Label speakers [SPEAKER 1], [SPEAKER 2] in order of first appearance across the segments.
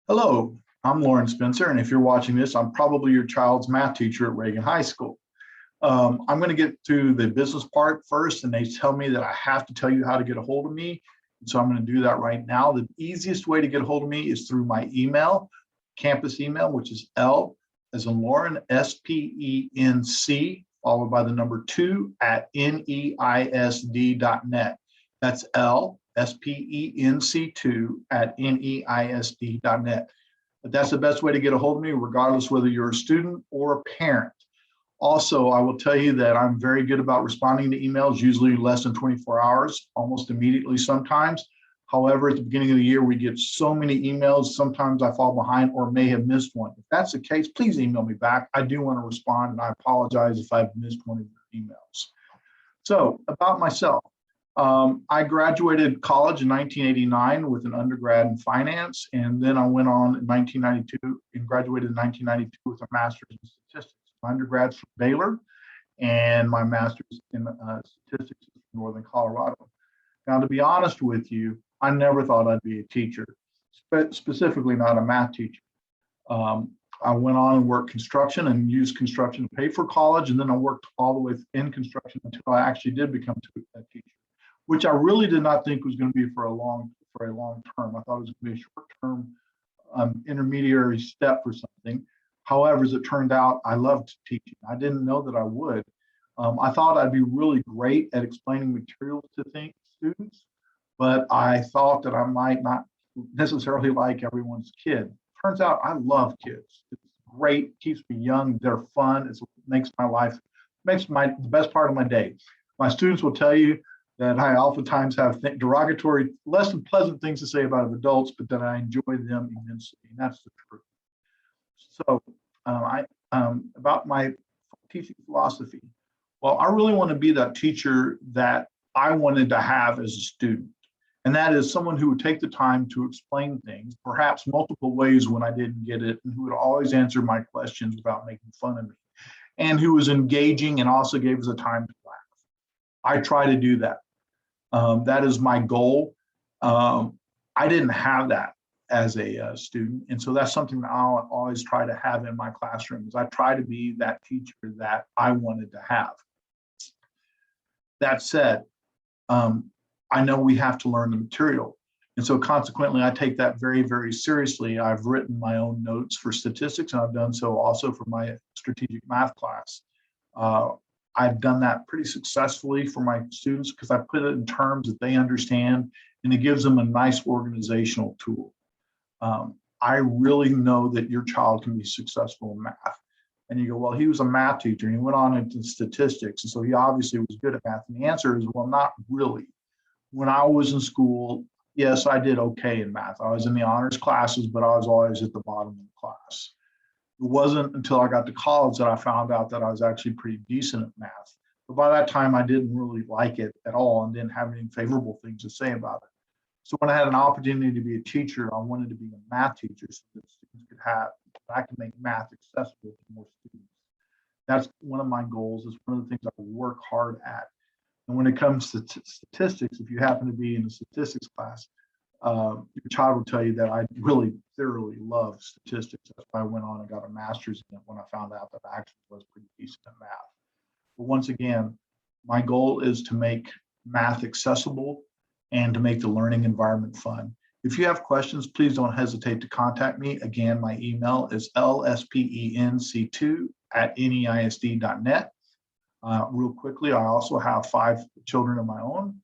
[SPEAKER 1] Hello, I'm Lauren Spencer, and if you're watching this, I'm probably your child's math teacher at Reagan High School. I'm going to get to the business part first, and they tell me that I have to tell you how to get a hold of me. So I'm going to do that right now. The easiest way to get a hold of me is through my email, campus email, which is L as in Lauren, SPENC, followed by the number 2 at neisd.net. That's L, SPENC2 at neisd.net. But that's the best way to get a hold of me, regardless whether you're a student or a parent. Also, I will tell you that I'm very good about responding to emails, usually less than 24 hours, almost immediately sometimes. However, at the beginning of the year, we get so many emails, sometimes I fall behind or may have missed one. If that's the case, please email me back. I do want to respond, and I apologize if I've missed one of your emails. So about myself, I graduated college in 1989 with an undergrad in finance, and then I went on in 1992 and graduated in 1992 with a master's in statistics. My undergrad's from Baylor, and my master's in statistics is from Northern Colorado. Now, to be honest with you, I never thought I'd be a teacher, specifically not a math teacher. I went on and worked construction and used construction to pay for college, and then I worked all the way in construction until I actually did become a teacher, which I really did not think was going to be for a long term. I thought it was going to be a short-term intermediary step for something. However, as it turned out, I loved teaching. I didn't know that I would. I thought I'd be really great at explaining materials to students, but I thought that I might not necessarily like everyone's kid. Turns out I love kids. It's great, keeps me young, they're fun, it makes the best part of my day. My students will tell you that I oftentimes have derogatory, less than pleasant things to say about adults, but that I enjoy them immensely, and that's the truth. So about my teaching philosophy. Well, I really want to be that teacher that I wanted to have as a student. And that is someone who would take the time to explain things, perhaps multiple ways when I didn't get it, and who would always answer my questions without making fun of me, and who was engaging and also gave us the time to laugh. I try to do that. That is my goal. I didn't have that as a student, and so that's something that I'll always try to have in my classrooms. I try to be that teacher that I wanted to have. That said, I know we have to learn the material, and so consequently, I take that very, very seriously. I've written my own notes for statistics, and I've done so also for my strategic math class. I've done that pretty successfully for my students because I put it in terms that they understand, and it gives them a nice organizational tool. I really know that your child can be successful in math. And you go, well, he was a math teacher and he went on into statistics, and so he obviously was good at math. And the answer is, well, not really. When I was in school, yes, I did okay in math. I was in the honors classes, but I was always at the bottom of the class. It wasn't until I got to college that I found out that I was actually pretty decent at math. But by that time, I didn't really like it at all and didn't have any favorable things to say about it. So when I had an opportunity to be a teacher, I wanted to be a math teacher so that students could I could make math accessible to more students. That's one of my goals. It's one of the things I work hard at. And when it comes to statistics, if you happen to be in a statistics class, your child will tell you that I really thoroughly love statistics. That's why I went on and got a master's in it when I found out that I actually was pretty decent at math. But once again, my goal is to make math accessible and to make the learning environment fun. If you have questions, please don't hesitate to contact me. Again, my email is lspenc2 at neisd.net. Real quickly, I also have 5 children of my own,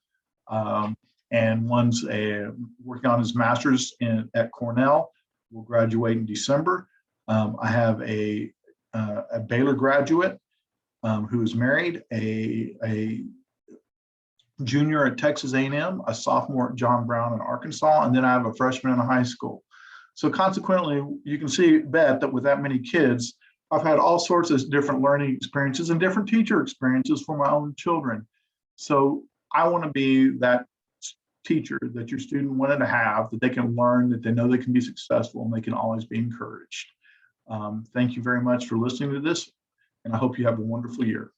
[SPEAKER 1] and one's working on his master's at Cornell. Will graduate in December. I have a Baylor graduate who is married, a junior at Texas A&M, a sophomore at John Brown in Arkansas, and then I have a freshman in high school. So consequently, you can bet that with that many kids, I've had all sorts of different learning experiences and different teacher experiences for my own children. So I want to be that teacher that your student wanted to have, that they can learn, that they know they can be successful, and they can always be encouraged. Thank you very much for listening to this, and I hope you have a wonderful year.